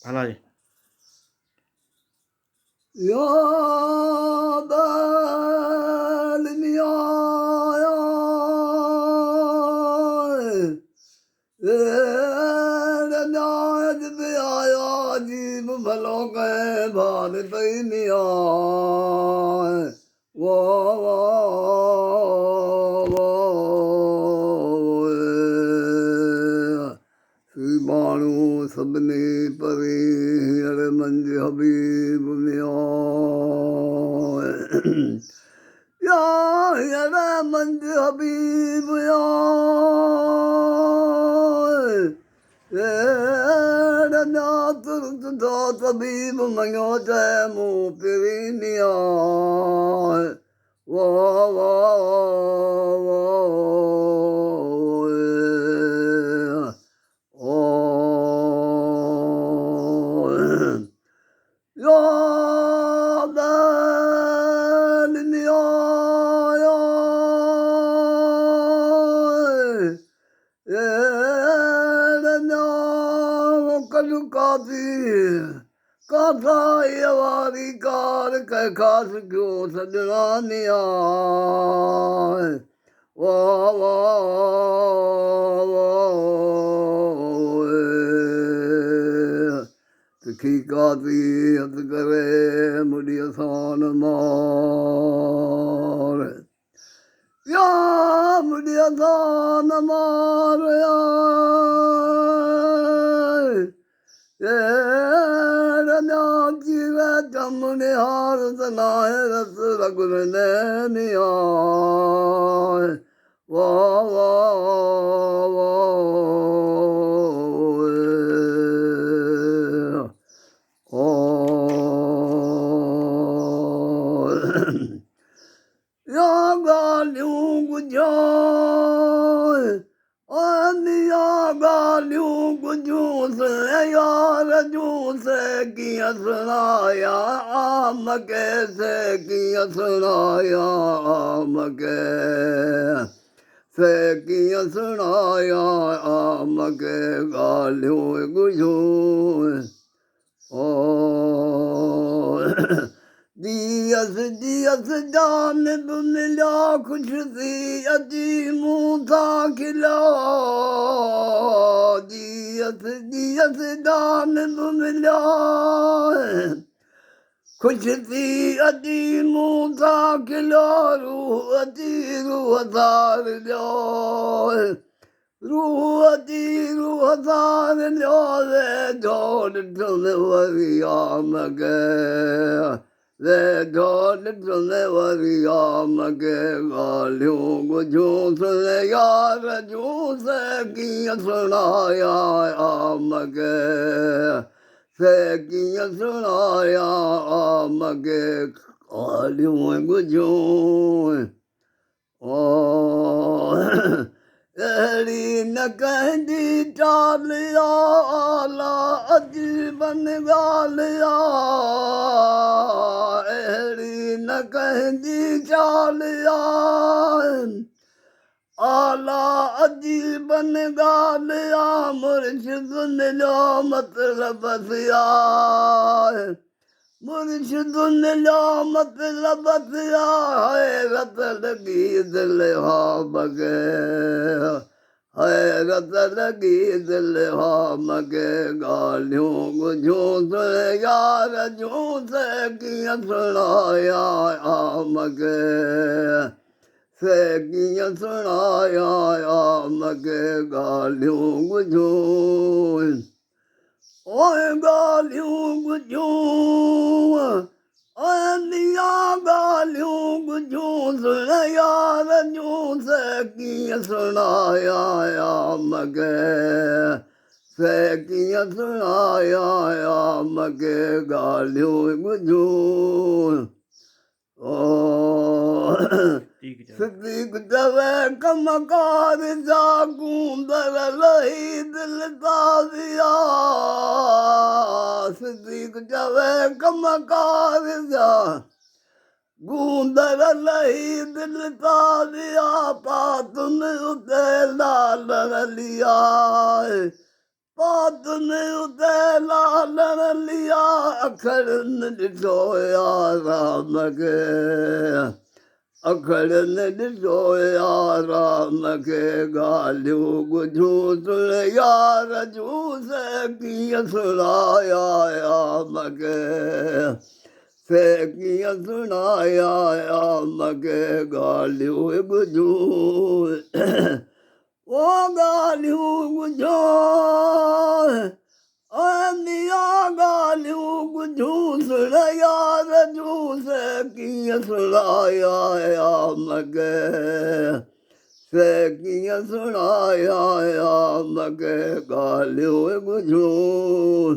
ဘာလာကြီး सबने परे अरे मंज हबीब या अरे मंज हबीब तबीब मयो जय मुँह पिरिनिया वाह वाह काथारी कार कै खास क्यों सजना निया वाह वाह तिखी काती हथ करे मुड़ी आसान मार या मुड़ी आसान मार जमुने हार सनाए रस रघुर नैनिया वाह वाह या गालियों गुझो या गालियों गुझो से यार जूस किया सुनाया आम कैसे किया सुनाया आम कैसे किया सुनाया आम के गालियों गुझो दियस दियस जान दुनिया खुश थी अजी मुँह था खिला दियस दियस जान दुनिया खुश थी अजी मुँह था खिला रूह अजी रूह थार लो रूह अजी रूह थार लो रे जोड़ तुम वरिया मगे ले जोड़ तुमने वरिया मगे गालियों गुझो सुने यार जूस किया सुनाया मगे से किया सुनाया मगे गालियों गुझो एड़ी न कहंदी चालिया आला अजीबन गालिया एड़ी न कहंदी चालिया आला अजीबन गालिया मुर्शिदुन लो मतलब सिया मुर्शिदुन लो मतलब सिया हैरत लगी दिल हा मगे हैरत लगी दिल हा मगे गालियों गुझो से यार जूं से किया सुनाया मगे से किया सुनाया मगे गालियों गुझो ओए गालियों गुझो निया गालियों गुझो सुन यार जूं से किया सुनाया मगे से किया सुनाया मगे गालियों गुझो सिद्दीक जवे कमकार जा गूंदर लही दिल ताजिया सिद्दीक जवे कमकार जा गूंदर लही दिल ताजिया पातुन उते लाल लिया पातुन उते लाल चालण लिया अखड़नि ॾिठो राम खे अखड़नि ॾिठो राम खे ॻाल्हियूं ॿुधियूं तुर यार जूं से कीअं सुणाया राम खे से कीअं सुणाया राम खे ॻाल्हियूं ॿुधियूं ओ ॻाल्हियूं ॿुधो ॻाल्हियूं ॿुधियूं सुण यार जूं से कीअं सुणाया राम खे से कीअं सुणाया राम खे ॻाल्हियूं ॿुधियूं